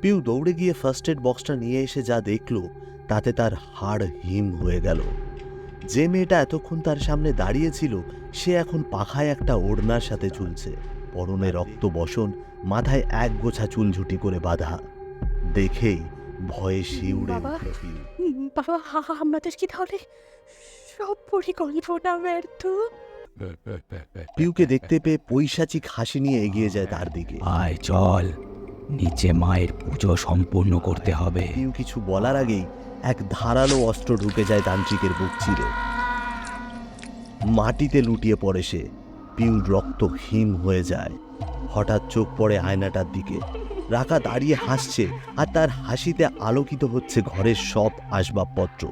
পিউ দৌড়ে গিয়ে first aid বক্সটা নিয়ে এসে যা দেখল তাতে তার হাড় হিম হয়ে গেল। যে মেয়েটা এতক্ষণ তার সামনে দাঁড়িয়েছিল সে এখন পাখায় একটা ওড়নার সাথে ঝুলছে, পরনে রক্ত বসন, মাথায় এক গোছা চুলঝুটি করে বাঁধা। দেখেই ভয়ে শিউরে উঠল পিউ। বাবা, আমাদের কি তাহলে সব পরিকল্পনা ব্যর্থ? পিউকে দেখতে পেয়ে পৈশাচিক হাসি নিয়ে এগিয়ে যায় তার দিকে। আয় চল, নিচে মায়ের পুজো সম্পূর্ণ করতে হবে। পিউ কিছু বলার আগেই এক ধারালো অস্ত্র ঢুকে যায় তান্ত্রিকের বুক চিরে। মাটিতে লুটিয়ে পড়ে সে। পিউর রক্ত হিম হয়ে যায়। হঠাৎ চোখ পড়ে আয়নাটার দিকে। রাকা দাঁড়িয়ে হাসছে আর তার হাসিতে আলোকিত হচ্ছে ঘরের সব আসবাবপত্র।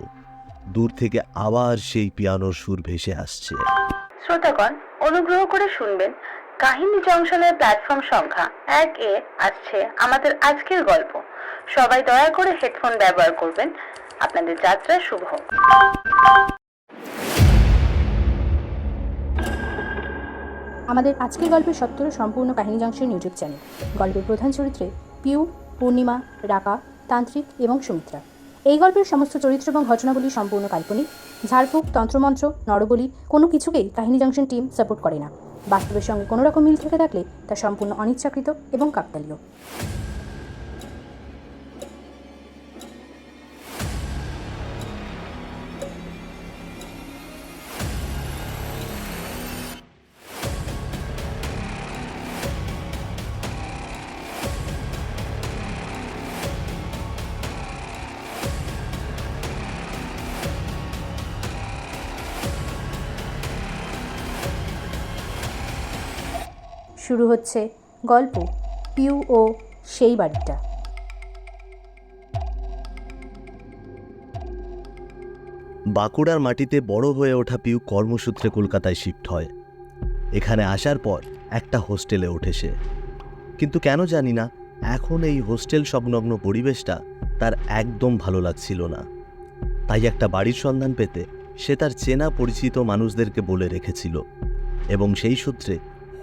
দূর থেকে আবার সেই পিয়ানোর সুর ভেসে আসছে। শ্রোতাগণ, অনুগ্রহ করে শুনবেন, কাহিনী জংশনের প্ল্যাটফর্ম সংখ্যা 1 আসছে আমাদের আজকের গল্প। সবাই দয়া করে হেডফোন ব্যবহার করবেন। আপনাদের যাত্রা শুভ হোক। আমাদের আজকের গল্পের সত্তর সম্পূর্ণ কাহিনী জংশন ইউটিউব চ্যানেল। গল্পের প্রধান চরিত্রে পিউ, পূর্ণিমা, রাকা, তান্ত্রিক এবং সুমিত্রা। এই গল্পের সমস্ত চরিত্র এবং ঘটনাবলী সম্পূর্ণ কাল্পনিক। ঝাড়ফুঁক, তন্ত্রমন্ত্র, নরবলি কোনো কিছুকেই কাহিনী জংশন টিম সাপোর্ট করে না। বাস্তবের সঙ্গে কোনো রকম মিল থেকে থাকলে তা সম্পূর্ণ অনিচ্ছাকৃত এবং কাকতালীয়। শুরু হচ্ছে গল্প পিউ ও সেই বাড়িটা। বাঁকুড়ার মাটিতে বড় হয়ে ওঠা পিউ কর্মসূত্রে কলকাতায় শিফট হয়। এখানে আসার পর একটা হোস্টেলে ওঠে সে। কিন্তু কেন জানি না এখন এই হোস্টেল সংলগ্ন পরিবেশটা তার একদম ভালো লাগছিল না। তাই একটা বাড়ির সন্ধান পেতে সে তার চেনা পরিচিত মানুষদেরকে বলে রেখেছিল এবং সেই সূত্রে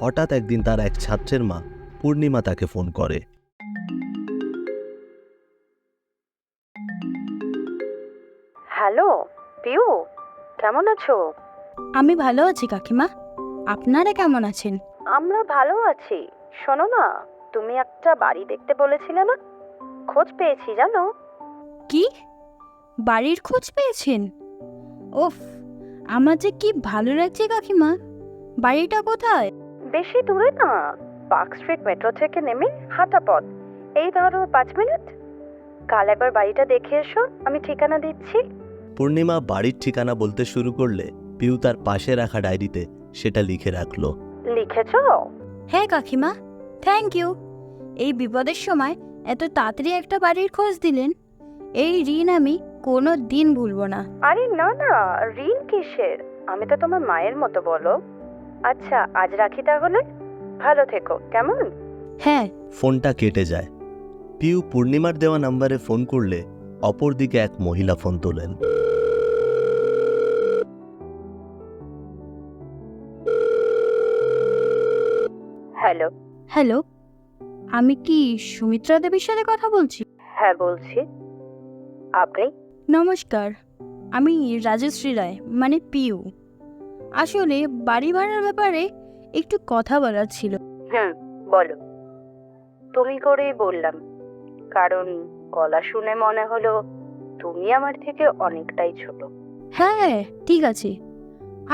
হঠাৎ একদিন তার এক ছাত্রের মা পূর্ণিমা তাকে ফোন করে। হ্যালো পিউ, কেমন আছো? আমি ভালো আছি কাকিমা, আপনারা কেমন আছেন? আমরা ভালো আছি। শোনো না, তুমি একটা বাড়ি দেখতে বলেছিলে না? খোঁজ পেয়েছি জানো। কি বাড়ির খোঁজ পেয়েছেন? ওফ, আমার যে কি ভালো লাগছে কাকিমা। বাড়িটা কোথায়? বেশি দূরে না, পার্ক স্ট্রিট মেট্রো থেকে নেমে হাঁটা পথ, এই ধরো 5 মিনিট। কাল একবার বাড়িটা দেখে এসো, আমি ঠিকানা দিচ্ছি। পূর্ণিমা বাড়ির ঠিকানা বলতে শুরু করলে পিউ তার পাশে রাখা ডায়েরিতে সেটা লিখে রাখলো। লিখেছো? হ্যাঁ কাকিমা, থ্যাংক ইউ। এই বিপদের সময় এত তাড়াতাড়ি একটা বাড়ির খোঁজ দিলেন, এই ঋণ আমি কোনো দিন ভুলবো না। আরে না না, ঋণ কিসের? আমি তো তোমার মায়ের মতো, বলো। আচ্ছা, আজ রাখি তাহলে। ভালো থেকো, কেমন? হ্যাঁ। ফোনটা কেটে যায়। পিউ পূর্ণিমার দেওয়া নাম্বারে ফোন করলে অপরদিকে এক মহিলা ফোন তোলেন। হ্যালো। হ্যালো, আমি কি সুমিত্রা দেবীর সাথে কথা বলছি? হ্যাঁ বলছি। আপনি? নমস্কার, আমি রাজশ্রী রায়, মানে পিউ। আসলে বাড়ি ভাড়ার ব্যাপারে একটু কথা বলার ছিল। বলো। তুমি করেই বললাম, কারণ গলা শুনে মনে হলো তুমি আমার থেকে অনেকটাই ছোট। হ্যাঁ ঠিক আছে,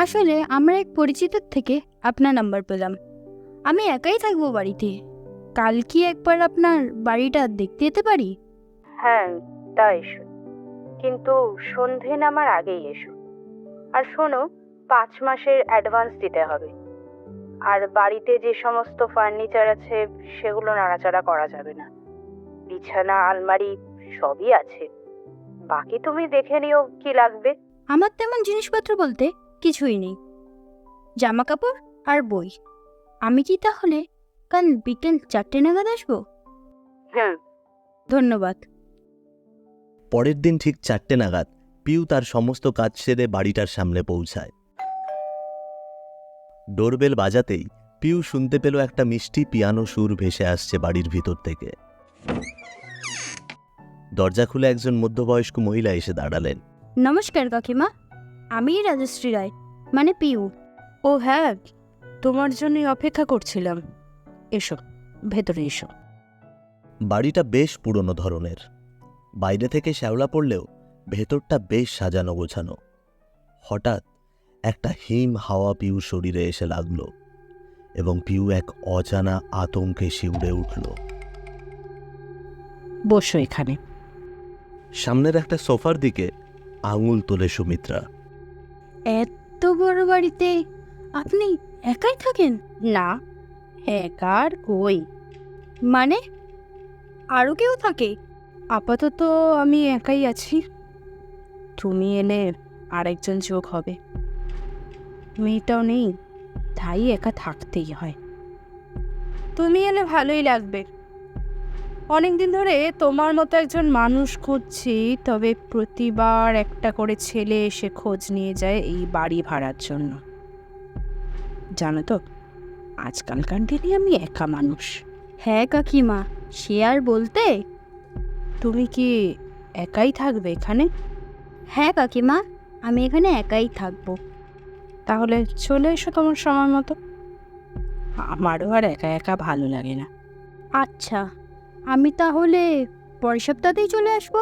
আসলে আমরা এক পরিচিতের থেকে আপনার নাম্বার পেলাম। আমি একাই থাকবো বাড়িতে, কাল কি একবার আপনার বাড়িটা দেখতে যেতে পারি? হ্যাঁ, তা এসো, কিন্তু সন্ধে নামার আগেই এসো। আর শোনো, 5 মাসের অ্যাডভান্স দিতে হবে। আর বাড়িতে যে সমস্ত ফার্নিচার আছে সেগুলো নাড়াচাড়া করা যাবে না। বিছানা, আলমারি সবই আছে। বাকি তুমি দেখে নিও কি লাগবে। আমার তেমন জিনিসপত্র বলতে কিছুই নেই, জামা কাপড় আর বই। আমি কি তাহলে কাল বিকেল 4টে নাগাদ আসবো? ধন্যবাদ। পরের দিন ঠিক 4টে নাগাদ পিউ তার সমস্ত কাজ সেরে বাড়িটার সামনে পৌঁছায়। ডোরবেল বাজাতেই পিউ শুনতে পেল একটা মিষ্টি পিয়ানো সুর ভেসে আসছে বাড়ির ভিতর থেকে। দরজা খুলে একজন মধ্যবয়স্ক মহিলা এসে দাঁড়ালেন। নমস্কার কাকিমা, আমি রাজশ্রী রায়, মানে পিউ। ও হ্যাঁ, তোমার জন্যই অপেক্ষা করছিলাম। এসো, ভেতরে এসো। বাড়িটা বেশ পুরনো ধরনের। বাইরে থেকে শ্যাওলা পড়লেও ভেতরটা বেশ সাজানো গোছানো। হঠাৎ একটা হিম হাওয়া পিউর শরীরে এসে লাগলো এবং পিউ এক অজানা আতঙ্কে শিউরে উঠল। বসো এখানে। সামনের একটা সোফার দিকে আঙুল তোলে সুমিত্রা। এত বড় বাড়িতে আপনি একাই থাকেন? না, একার কই, মানে আরও কেউ থাকে? আপাতত আমি একাই আছি। তুমি এলে আরেকজন যোগ হবে। মেয়েটাও নেই, তাই একা থাকতেই হয়। তুমি এলে ভালোই লাগবে। অনেকদিন ধরে তোমার মতো একজন মানুষ খুঁজছি, তবে প্রতিবার একটা করে ছেলে এসে খোঁজ নিয়ে যায় এই বাড়ি ভাড়ার জন্য। জানো তো, আজকালকার দিনে আমি একা মানুষ। হ্যাঁ কাকিমা, সে আর বলতে। তুমি কি একাই থাকবে এখানে? হ্যাঁ কাকিমা, আমি এখানে একাই থাকবো। তাহলে চলে এসো তোমার সময় মতো। আমারও আর একা একা ভালো লাগে না। আচ্ছা, আমি তাহলে পরের সপ্তাহতেই চলে আসবো।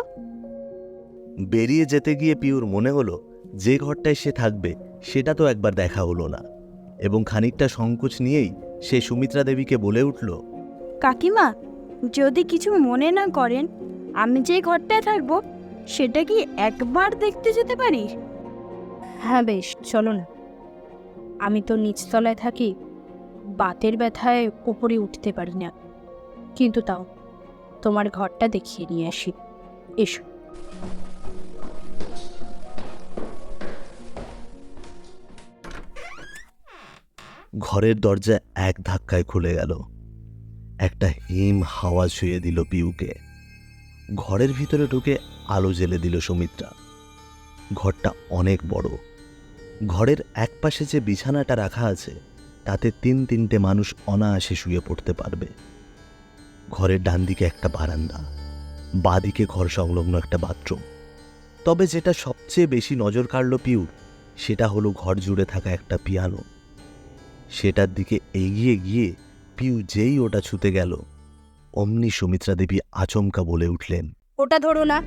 বেরিয়ে যেতে গিয়ে পিউর মনে হলো যে ঘরটায় সে থাকবে সেটা তো একবার দেখা হলো না, এবং খানিকটা সংকোচ নিয়েই সে সুমিত্রা দেবীকে বলে উঠল, কাকিমা, যদি কিছু মনে না করেন, আমি যে ঘরটায় থাকবো সেটা কি একবার দেখতে যেতে পারি? হ্যাঁ বেশ, চলো না। আমি তো নিচতলায় থাকি, বাতের ব্যথায় উপরে উঠতে পারি না, কিন্তু তাও তোমার ঘরটা দেখিয়ে নিয়ে আসি। এসো। ঘরের দরজা এক ধাক্কায় খুলে গেল। একটা হিম হাওয়া ছুঁয়ে দিল পিউকে। ঘরের ভিতরে ঢুকে আলো জ্বেলে দিল সুমিত্রা। ঘরটা অনেক বড়। ঘরের একপাশে যে বিছানাটা রাখা আছে তাতে তিনটে মানুষ অনায়াসে শুয়ে পড়তে পারবে। ঘরের ডান দিকে একটা বারান্দা, বাঁদিকে ঘর সংলগ্ন একটা বাথরুম। তবে যেটা সবচেয়ে বেশি নজর কাড়ল পিউর, সেটা হলো ঘর জুড়ে থাকা একটা পিয়ানো। সেটার দিকে এগিয়ে গিয়ে পিউ যেই ওটা ছুতে গেল, অমনি সুমিত্রা দেবী আচমকা বলে উঠলেন, ওটা ধরো না।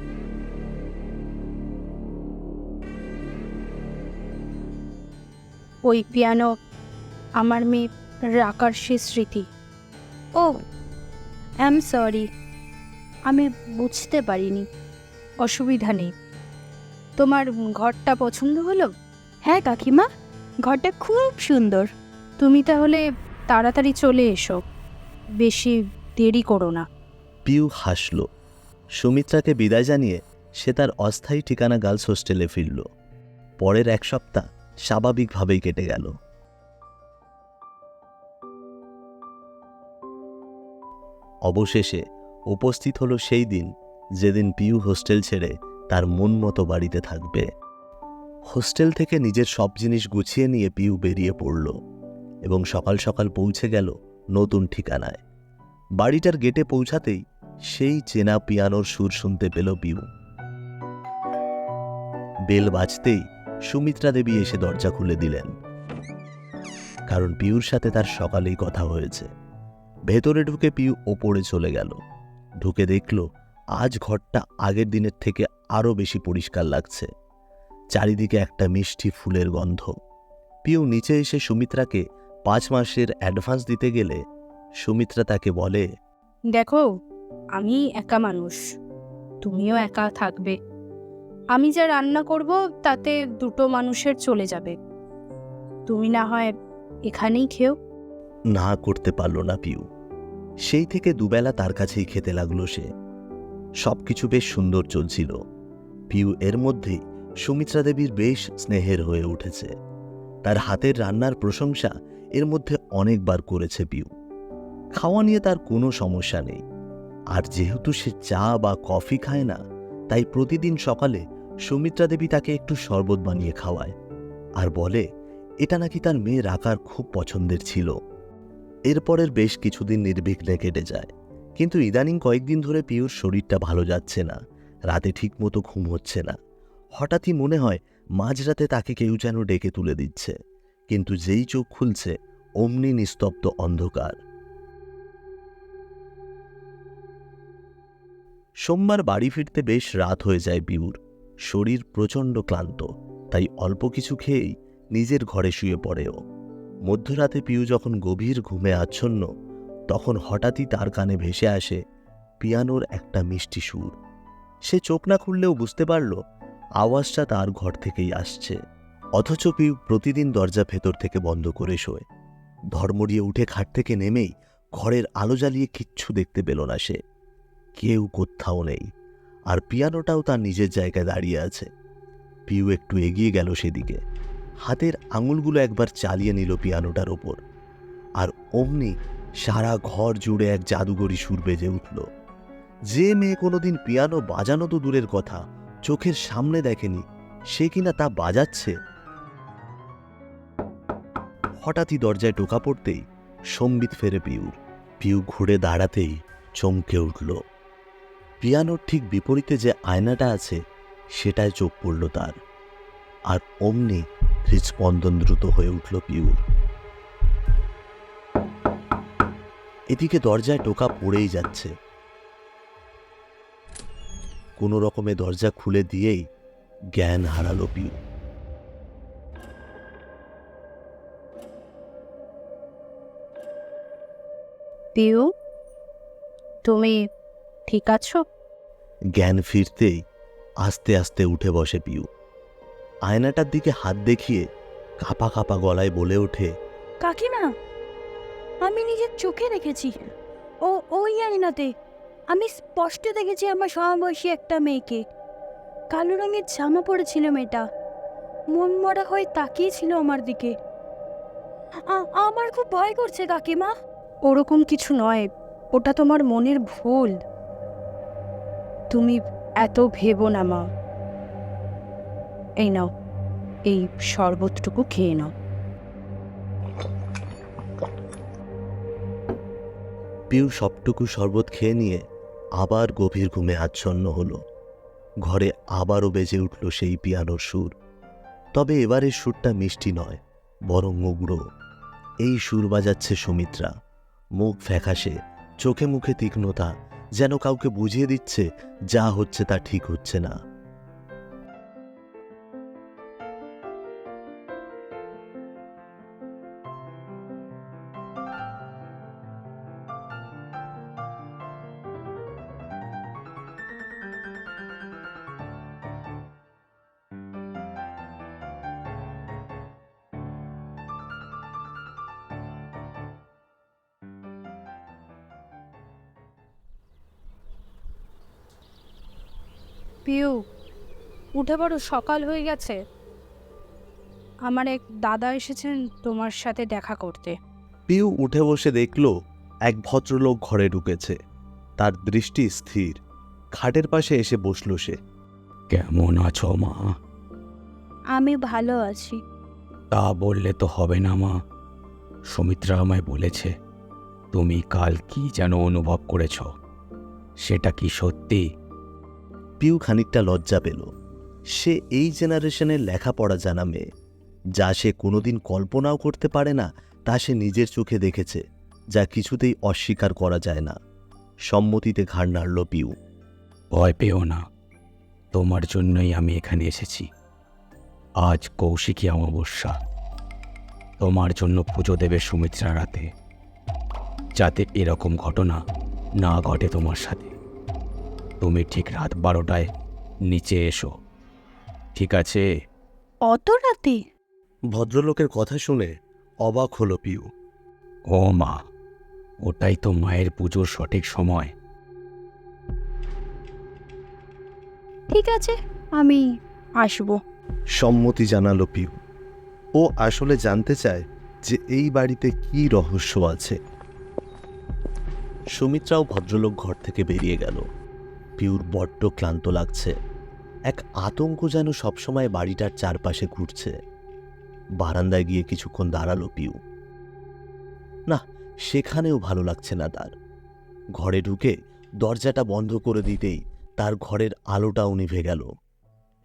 ওই পিয়ানো আমার মেয়ে রাকার সে স্মৃতি। ও, আই এম সরি, আমি বুঝতে পারিনি। অসুবিধা নেই। তোমার ঘরটা পছন্দ হলো? হ্যাঁ কাকিমা, ঘরটা খুব সুন্দর। তুমি তাহলে তাড়াতাড়ি চলে এসো, বেশি দেরি করো না। পিউ হাসল। সুমিত্রাকে বিদায় জানিয়ে সে তার অস্থায়ী ঠিকানা গার্লস হোস্টেলে ফিরল। পরের এক সপ্তাহ স্বাভাবিকভাবেই কেটে গেল। অবশেষে উপস্থিত হলো সেই দিন যেদিন পিউ হোস্টেল ছেড়ে তার মন মতো বাড়িতে থাকবে। হোস্টেল থেকে নিজের সব জিনিস গুছিয়ে নিয়ে পিউ বেরিয়ে পড়ল এবং সকাল সকাল পৌঁছে গেল নতুন ঠিকানায়। বাড়িটার গেটে পৌঁছাতেই সেই চেনা পিয়ানোর সুর শুনতে পেল পিউ। বেল বাজতেই সুমিত্রা দেবী এসে দরজা খুলে দিলেন, কারণ পিউর সাথে তার সকালেই কথা হয়েছে। ভেতরে ঢুকে পিউ ওপরে চলে গেল। ঢুকে দেখল আজ ঘরটা আগের দিনের থেকে আরো বেশি পরিষ্কার লাগছে। চারিদিকে একটা মিষ্টি ফুলের গন্ধ। পিউ নিচে এসে সুমিত্রাকে 5 মাসের অ্যাডভান্স দিতে গেলে সুমিত্রা তাকে বলে, দেখো, আমি একা মানুষ, তুমিও একা থাকবে। আমি যা রান্না করব তাতে 2 মানুষের চলে যাবে। তুমি না হয় এখানেই খেও। না করতে পারল না পিউ। সেই থেকে দুবেলা তার কাছেই খেতে লাগলো সে। সবকিছু বেশ সুন্দর চলছিল। পিউ এর মধ্যেই সুমিত্রা দেবীর বেশ স্নেহের হয়ে উঠেছে। তার হাতের রান্নার প্রশংসা এর মধ্যে অনেকবার করেছে পিউ। খাওয়া নিয়ে তার কোনো সমস্যা নেই। আর যেহেতু সে চা বা কফি খায় না, তাই প্রতিদিন সকালে সুমিত্রা দেবী তাকে একটু শরবত বানিয়ে খাওয়ায় আর বলে এটা নাকি তার মেয়ে রাকার খুব পছন্দের ছিল। এরপরের বেশ কিছুদিন নির্বিঘ্নে কেটে যায়, কিন্তু ইদানিং কয়েকদিন ধরে পিউর শরীরটা ভালো যাচ্ছে না রাতে ঠিকমতো ঘুম হচ্ছে না। হঠাৎই মনে হয় মাঝরাতে তাকে কেউ যেন ডেকে তুলে দিচ্ছে, কিন্তু যেই চোখ খুলছে অমনি নিস্তব্ধ অন্ধকার। সোমবার বাড়ি ফিরতে বেশ রাত হয়ে যায় পিউর। শরীর প্রচণ্ড ক্লান্ত, তাই অল্প কিছু খেয়েই নিজের ঘরে শুয়ে পড়েও। মধ্যরাতে পিউ যখন গভীর ঘুমে আচ্ছন্ন, তখন হঠাৎই তার কানে ভেসে আসে পিয়ানোর একটা মিষ্টি সুর। সে চোখ না খুললেও বুঝতে পারল আওয়াজটা তার ঘর থেকেই আসছে। অথচ পিউ প্রতিদিন দরজা ভেতর থেকে বন্ধ করে শোয়। ধর্মড়িয়ে উঠে খাট থেকে নেমেই ঘরের আলো জ্বালিয়ে কিচ্ছু দেখতে পেল না সে। কেউ কোথাও নেই, আর পিয়ানোটাও তার নিজের জায়গায় দাঁড়িয়ে আছে। পিউ একটু এগিয়ে গেল সেদিকে, হাতের আঙুলগুলো একবার চালিয়ে নিল পিয়ানোটার ওপর, আর অমনি সারা ঘর জুড়ে এক জাদুগরি সুর বেজে উঠল। যে মেয়ে কোনোদিন পিয়ানো বাজানো তো দূরের কথা, চোখের সামনে দেখেনি, সে কিনা তা বাজাচ্ছে। হঠাৎই দরজায় টোকা পড়তেই সম্বিত ফেরে পিউর। পিউ ঘুরে দাঁড়াতেই চমকে উঠল। পিয়ানোর ঠিক বিপরীতে যে আয়নাটা আছে সেটায় চোখ পড়ল তার, আর অমনি হৃৎস্পন্দন দ্রুত হয়ে উঠল পিউর। এদিকে দরজায় টোকা পড়েই যাচ্ছে। কোনো রকমে দরজা খুলে দিয়েই জ্ঞান হারালো পিউ। পিউ, তুমি ঠিক আছো? জ্ঞান ফিরতেই আস্তে আস্তে উঠে বসে পিউ। আয়নাটার দিকে হাত দেখিয়ে কাঁপা কাঁপা গলায় বলে ওঠে, কাকিমা, আমি নিজের চোখে দেখেছি। ওই আয়নাতে আমি স্পষ্ট দেখেছি আমার সমবয়সী একটা মেয়েকে। কালো রঙের জামা পরেছিল মেয়েটা, মন মরা হয়ে তাকিয়েছিল আমার দিকে। আমার খুব ভয় করছে কাকিমা। ওরকম কিছু নয়, ওটা তোমার মনের ভুল। তুমি এত ভেবো না মা। এই নাও, এই শরবতটুকু খেয়ে নাও। পিউ সবটুকু শরবত খেয়ে নিয়ে আবার গভীর ঘুমে আচ্ছন্ন হল। ঘরে আবারও বেজে উঠল সেই পিয়ানোর সুর। তবে এবারের সুরটা মিষ্টি নয়, বরং উগ্র। এই সুর বাজাচ্ছে সুমিত্রা। মুখ ফ্যাকাশে, চোখে মুখে তীক্ষ্ণতা, যেন কাউকে বুঝিয়ে দিচ্ছে যা হচ্ছে তা ঠিক হচ্ছে না। পিউ, উঠে পড়ো, সকাল হয়ে গেছে। আমার এক দাদা এসেছেন তোমার সাথে দেখা করতে। পিউ উঠে বসে দেখল এক ভদ্রলোক ঘরে ঢুকেছে। তার দৃষ্টি স্থির। খাটের পাশে এসে বসল সে। কেমন আছো মা? আমি ভালো আছি। তা বললে তো হবে না মা। সুমিত্রা আমায় বলেছে তুমি কাল কি যেন অনুভব করেছ, সেটা কি সত্যি? পিউ খানিকটা লজ্জা পেল। সে এই জেনারেশনের লেখাপড়া জানা মেয়ে। যা সে কোনোদিন কল্পনাও করতে পারে না তা সে নিজের চোখে দেখেছে, যা কিছুতেই অস্বীকার করা যায় না। সম্মতিতে ঘাড় নাড়ল পিউ। ভয় পেও না, তোমার জন্যই আমি এখানে এসেছি। আজ কৌশিকী অমাবস্যা। তোমার জন্য পুজো দেবে সুমিত্রা রাতে, যাতে এরকম ঘটনা না ঘটে তোমার সাথে। তুমি ঠিক রাত 12টায় নিচে এসো, ঠিক আছে? অত রাতে? ভদ্রলোকের কথা শুনে অবাক হল পিউ। ও মা, ওটাই তো মায়ের পুজোর সঠিক সময়। ঠিক আছে, আমি আসবো। সম্মতি জানালো পিউ। ও আসলে জানতে চায় যে এই বাড়িতে কি রহস্য আছে। সুমিত্রাও ভদ্রলোক ঘর থেকে বেরিয়ে গেল। পিউর বড্ড ক্লান্ত লাগছে। এক আতঙ্ক যেন সবসময় বাড়িটার চারপাশে ঘুরছে। বারান্দায় গিয়ে কিছুক্ষণ দাঁড়ালো পিউ। না, সেখানেও ভালো লাগছে না তার। ঘরে ঢুকে দরজাটা বন্ধ করে দিতেই তার ঘরের আলোটাও নিভে গেল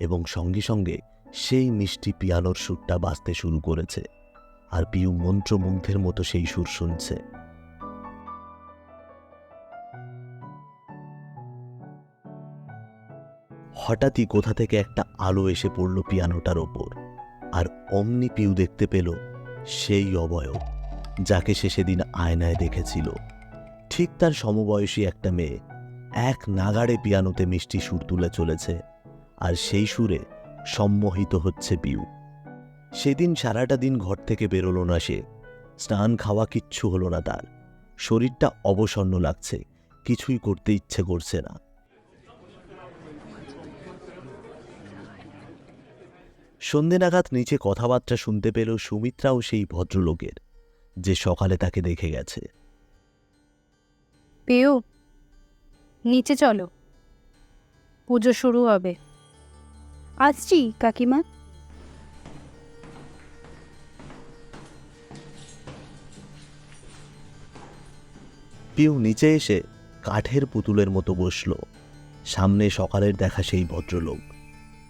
এবং সঙ্গে সঙ্গে সেই মিষ্টি পিয়ানোর সুরটা বাজতে শুরু করেছে। আর পিউ মন্ত্রমুগ্ধের মতো সেই সুর শুনছে। হঠাৎই কোথা থেকে একটা আলো এসে পড়ল পিয়ানোটার ওপর, আর অমনি পিউ দেখতে পেল সেই অবয়ব যাকে সে সেদিন আয়নায় দেখেছিল। ঠিক তার সমবয়সী একটা মেয়ে এক নাগাড়ে পিয়ানোতে মিষ্টি সুর তুলে চলেছে, আর সেই সুরে সম্মোহিত হচ্ছে পিউ। সেদিন সারাটা দিন ঘর থেকে বেরোলো না সে। স্নান খাওয়া কিচ্ছু হলো না তার। শরীরটা অবসন্ন লাগছে, কিছুই করতে ইচ্ছে করছে না। সন্ধে নাগাদ নিচে কথাবার্তা শুনতে পেল সুমিত্রাও সেই ভদ্রলোকের, যে সকালে তাকে দেখে গেছে। পিউ, নিচে চলো, পুজো শুরু হবে। আসছি কাকিমা। পিউ নিচে এসে কাঠের পুতুলের মতো বসল। সামনে সকালের দেখা সেই ভদ্রলোক।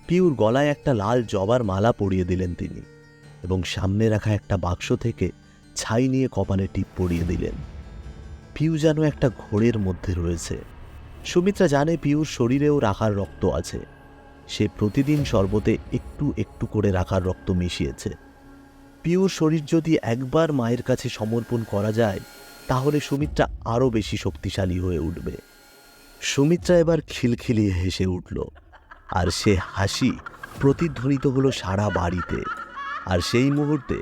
পিউর গলায় একটা লাল জবার মালা পরিয়ে দিলেন তিনি, এবং সামনে রাখা একটা বাক্স থেকে ছাই নিয়ে কপালে টিপ পরিয়ে দিলেন। পিউ যেন একটা ঘোরের মধ্যে রয়েছে। সুমিত্রা জানে পিউর শরীরেও রাখার রক্ত আছে। সে প্রতিদিন শরবতে একটু একটু করে রাখার রক্ত মিশিয়েছে। পিউর শরীর যদি একবার মায়ের কাছে সমর্পণ করা যায়, তাহলে সুমিত্রা আরও বেশি শক্তিশালী হয়ে উঠবে। সুমিত্রা এবার খিলখিলিয়ে হেসে উঠল, আর সে হাসি প্রতিধ্বনিত হলো সারা বাড়িতে। আর সেই মুহূর্তে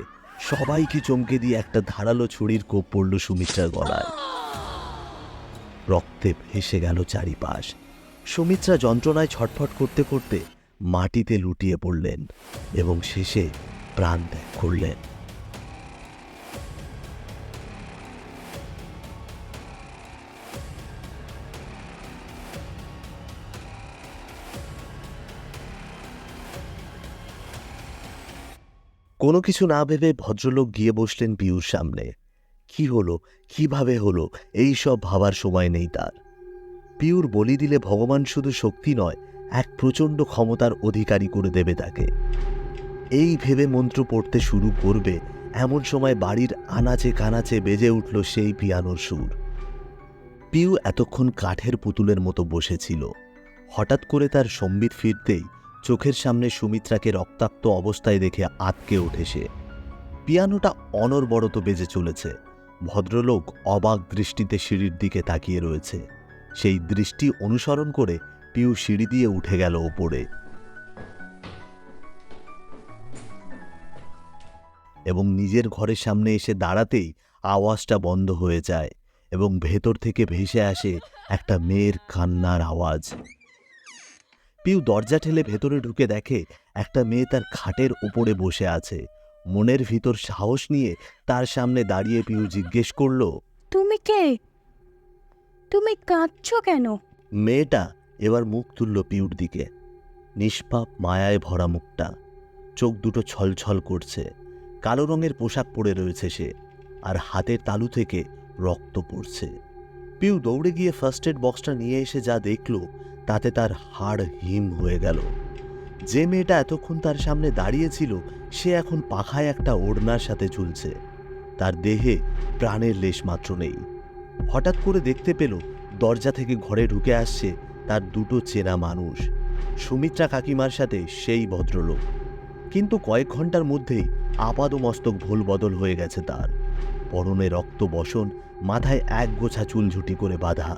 সবাইকে চমকে দিয়ে একটা ধারালো ছুরির কোপ পড়ল সুমিত্রার গলায়। রক্তে ভেসে গেল চারিপাশ। সুমিত্রা যন্ত্রণায় ছটফট করতে করতে মাটিতে লুটিয়ে পড়লেন এবং শেষে প্রাণ ত্যাগ করলেন। কোনো কিছু না ভেবে ভদ্রলোক গিয়ে বসলেন পিউর সামনে। কি হলো, কিভাবে হলো, এই সব ভাবার সময় নেই তার। পিউর বলি দিলে ভগবান শুধু শক্তি নয়, এক প্রচণ্ড ক্ষমতার অধিকারী করে দেবে তাকে। এই ভেবে মন্ত্র পড়তে শুরু করবে, এমন সময় বাড়ির আনাচে কানাচে বেজে উঠল সেই পিয়ানোর সুর। পিউ এতক্ষণ কাঠের পুতুলের মতো বসেছিল। হঠাৎ করে তার সম্বিত ফিরতেই চোখের সামনে সুমিত্রাকে রক্তাক্ত অবস্থায় দেখে আঁতকে ওঠে সে। পিয়ানোটা অনবরত বেজে চলেছে। ভদ্রলোক অবাক দৃষ্টিতে সিঁড়ির দিকে তাকিয়ে রয়েছে। সেই দৃষ্টি অনুসরণ করে পিউ সিঁড়ি দিয়ে উঠে গেল ওপরে, এবং নিজের ঘরের সামনে এসে দাঁড়াতেই আওয়াজটা বন্ধ হয়ে যায় এবং ভেতর থেকে ভেসে আসে একটা মেয়ের কান্নার আওয়াজ। পিউ দরজা ঠেলে ভেতরে ঢুকে দেখে একটা মেয়ে তার খাটের উপরে বসে আছে। মনের ভিতর সাহস নিয়ে তার সামনে দাঁড়িয়ে পিউ জিজ্ঞেস করল, তুমি কে? তুমি কাঁদছো কেন? মেয়েটা এবার মুখ তুলল পিউর দিকে। নিষ্পাপ মায়ায় ভরা মুখটা, চোখ দুটো ছলছল করছে। কালো রঙের পোশাক পরে রয়েছে সে, আর হাতের তালু থেকে রক্ত পড়ছে। পিউ দৌড়ে গিয়ে ফার্স্ট এড বক্সটা নিয়ে এসে যা দেখল, তাতে তার হাড় হিম হয়ে গেল। যে মেয়েটা এতক্ষণ তার সামনে দাঁড়িয়েছিল, সে এখন পাখায় একটা ওড়নার সাথে ঝুলছে। তার দেহে প্রাণের লেশ মাত্র নেই। হঠাৎ করে দেখতে পেল দরজা থেকে ঘরে ঢুকে আসছে তার দুটো চেনা মানুষ, সুমিত্রা কাকিমার সাথে সেই ভদ্রলোক। কিন্তু কয়েক ঘন্টার মধ্যেই আপাদমস্তক ভুল বদল হয়ে গেছে তার। পরনে রক্ত বসন, মাথায় এক গোছা চুল ঝুটি করে বাঁধা।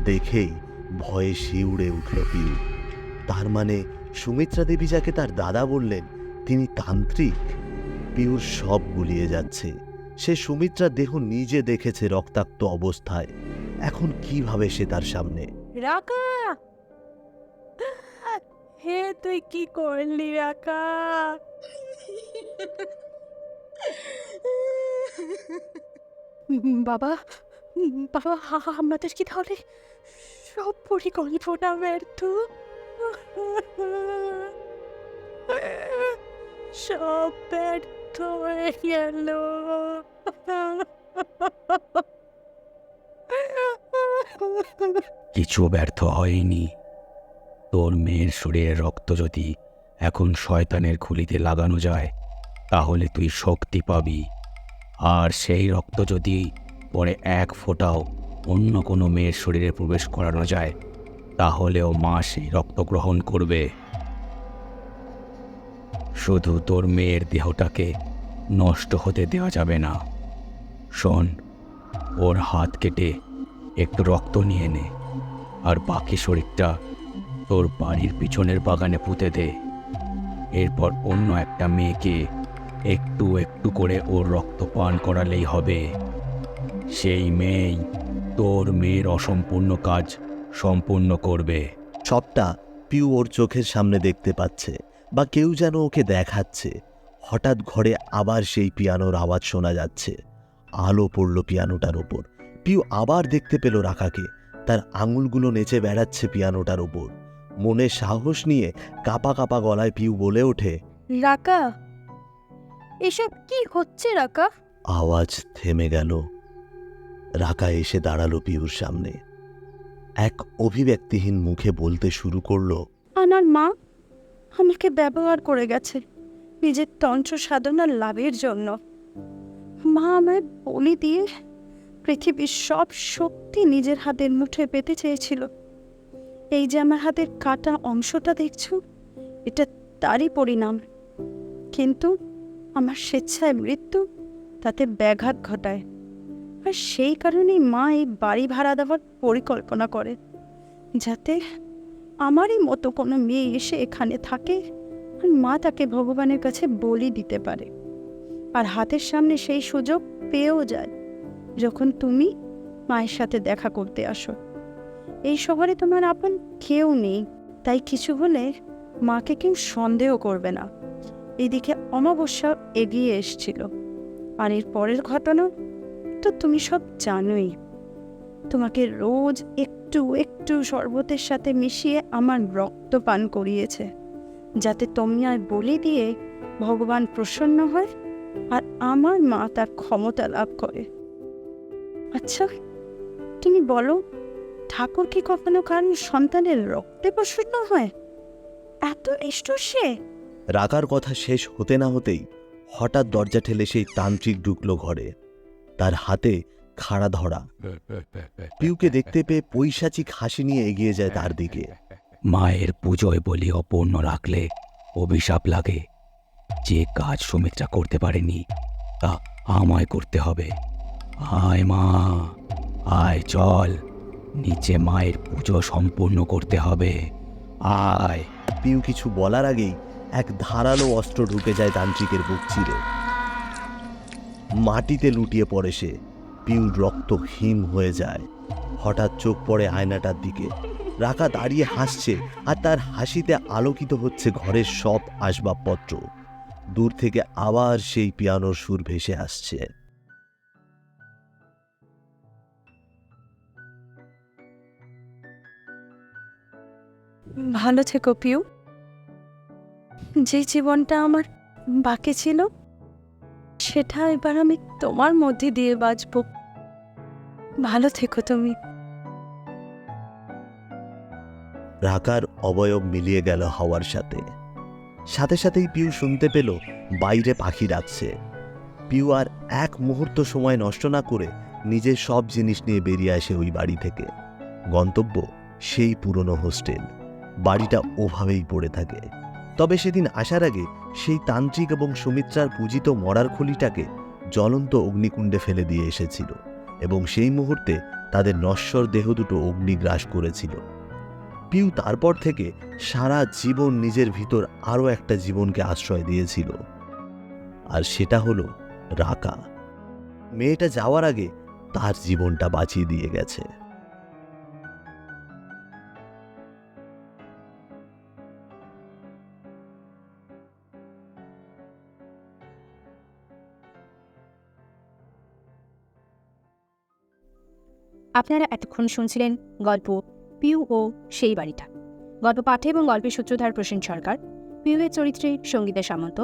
দেখেই ভয়ে শিউড়ে উঠল পিউ। তার মানে সুমিত্রা দেবী যাকে তার দাদা বললেন, তিনি তান্ত্রিক। পিউর সব গুলিয়ে যাচ্ছে। সে সুমিত্রার দেহ নিজে দেখেছে রক্তাক্ত অবস্থায়। এখন কিভাবে সে তার সামনে? রাকা, হে তুই কি করলি রাকা? বাবা, বাবা, আমাদের কি তাহলে সব পরিকল্পনা ব্যর্থ? সব ব্যর্থ হয়ে গেল। কিছু ব্যর্থ হয়নি। তোর মেয়ের শরীরের রক্ত যদি এখন শয়তানের খুলিতে লাগানো যায় তাহলে তুই শক্তি পাবি, আর সেই রক্ত যদি পরে এক ফোঁটাও অন্য কোনো মেয়ের শরীরে প্রবেশ করানো যায় তাহলেও মা সেই রক্ত গ্রহণ করবে। শুধু তোর মেয়ের দেহটাকে নষ্ট হতে দেওয়া যাবে না। শোন, ওর হাত কেটে একটু রক্ত নিয়ে নে, আর বাকি শরীরটা তোর বাড়ির পিছনের বাগানে পুঁতে দে। এরপর অন্য একটা মেয়েকে একটু একটু করে ওর রক্ত পান করালেই হবে। সেই মেয়েই তোর মেয়ের অসম্পূর্ণ কাজ সম্পূর্ণ করবে। সবটা পিউ ওর চোখের সামনে দেখতে পাচ্ছে, বা কেউ যেন ওকে দেখাচ্ছে। হঠাৎ ঘরে আবার সেই পিয়ানোর আওয়াজ শোনা যাচ্ছে। আলো পড়ল পিয়ানোটার ওপর। পিউ আবার দেখতে পেল রাকাকে। তার আঙুলগুলো নেচে বেড়াচ্ছে পিয়ানোটার ওপর। মনে সাহস নিয়ে কাঁপা কাঁপা গলায় পিউ বলে ওঠে, রাকা, এসব কি হচ্ছে রাকা? আওয়াজ থেমে গেল। রাকা এসে দাঁড়ালো পিউর সামনে। এক অভিব্যক্তিহীন মুখে বলতে শুরু করলো, আমার মা আমাকে ব্যবহার করে গেছে নিজের তন্ত্র সাধনার লাভের জন্য। মা আমায় বলি দিয়ে পৃথিবীর সব শক্তি নিজের হাতের মুঠোয় পেতে চেয়েছিল। এই যে আমার হাতের কাটা অংশটা দেখছো, এটা তারই পরিণাম। কিন্তু আমার স্বেচ্ছায় মৃত্যু তাতে ব্যাঘাত ঘটায়, আর সেই কারণেই মা এই বাড়ি ভাড়া দেওয়ার পরিকল্পনা করে, যাতে আমারই মতো কোনো মেয়ে এসে এখানে থাকে আর মা তাকে ভগবানের কাছে বলি দিতে পারে, আর হাতের সামনে সেই সুযোগ পেয়েও যায় যখন তুমি মায়ের সাথে দেখা করতে আসো। এই শহরে তোমার আপন কেউ নেই, তাই কিছু হলে মাকে কেউ সন্দেহ করবে না। এদিকে অমাবস্যা এগিয়ে এসছিল, আর এর পরের ঘটনা তো তুমি সব জানোই। তোমাকে রোজ একটু একটু শরবতের সাথে মিশিয়ে আমার রক্ত পান করিয়েছে, যাতে তুমি আর বলি দিয়ে ভগবান প্রসন্ন হয় আর আমার মা তার ক্ষমতা লাভ করে। আচ্ছা, তুমি বলো, ঠাকুর কি কখনো কারণ সন্তানের রক্তে প্রসন্ন হয়? এত নিষ্ঠুর সে? রাকার কথা শেষ হতে না হতেই হঠাৎ দরজা ঠেলে সেই তান্ত্রিক ঢুকলো ঘরে। তার হাতে খাড়া ধরা। পিউকে দেখতে পেয়ে পৈশাচিক হাসি নিয়ে এগিয়ে যায় তার দিকে। মায়ের পুজোয় বলি অপূর্ণ রাখলে অভিশাপ লাগে। যে কাজ সুমিত্রা করতে পারেনি তা আমায় করতে হবে। আয় মা, আয়, চল, নিচে মায়ের পুজো সম্পূর্ণ করতে হবে। আয়। পিউ কিছু বলার আগেই এক ধারালো অস্ত্র ঢুকে যায় তান্ত্রিকের বুক চিরে। মাটিতে লুটিয়ে পড়ে সে। পিউর রক্ত হিম হয়ে যায়। হঠাৎ চোখ পড়ে আয়নাটার দিকে। রাকা দাঁড়িয়ে হাসছে, আর তার হাসিতে আলোকিত হচ্ছে ঘরের সব আসবাবপত্র। দূর থেকে আবার সেই পিয়ানোর সুর ভেসে আসছে। ভালো থেকো পিউ। যে জীবনটা আমার বাকি ছিল সেটা এবার আমি তোমার মধ্যে দিয়ে বাঁচব। ভালো থেকো তুমি। রাকার অবয়ব মিলিয়ে গেল হাওয়ার সাথে। সাথে সাথেই পিউ শুনতে পেল বাইরে পাখি ডাকছে। পিউ আর এক মুহূর্ত সময় নষ্ট না করে নিজের সব জিনিস নিয়ে বেরিয়ে আসে ওই বাড়ি থেকে। গন্তব্য সেই পুরনো হোস্টেল। বাড়িটা ওভাবেই পড়ে থাকে। তবে সেদিন আসার আগে সেই তান্ত্রিক এবং সুমিত্রার পূজিত মরার খুলিটাকে জ্বলন্ত অগ্নিকুণ্ডে ফেলে দিয়ে এসেছিল, এবং সেই মুহূর্তে তাদের নশ্বর দেহ দুটো অগ্নিগ্রাস করেছিল। পিউ তারপর থেকে সারা জীবন নিজের ভিতর আরও একটা জীবনকে আশ্রয় দিয়েছিল, আর সেটা হলো রাকা। মেয়েটা যাওয়ার আগে তার জীবনটা বাঁচিয়ে দিয়ে গেছে। আপনারা এতক্ষণ শুনছিলেন গল্প পিউ ও সেই বাড়িটা। গল্প পাঠে এবং গল্পের সূত্রধার প্রসেন সরকার, পিউয়ের চরিত্রে সঙ্গীতা সামন্ত,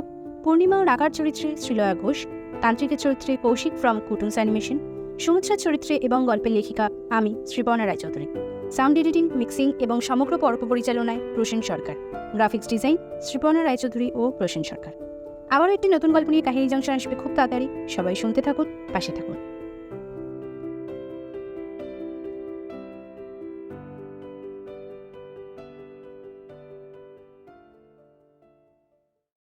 পূর্ণিমা ও রাকার চরিত্রে শ্রীলয়া ঘোষ, তান্ত্রিকের চরিত্রে কৌশিক ফ্রম কুটুন্স অ্যানিমেশন, সুমিত্রার চরিত্রে এবং গল্পের লেখিকা আমি Sriparna Roychowdhury. Sound editing, mixing এবং সমগ্র পর্ব পরিচালনায় প্রসেন সরকার। গ্রাফিক্স ডিজাইন শ্রীপর্ণা রায়চৌধুরী ও প্রসেন সরকার। আবারও একটি নতুন গল্প নিয়ে কাহিনী জংশন আসবে খুব তাড়াতাড়ি। সবাই শুনতে থাকুন, পাশে থাকুন।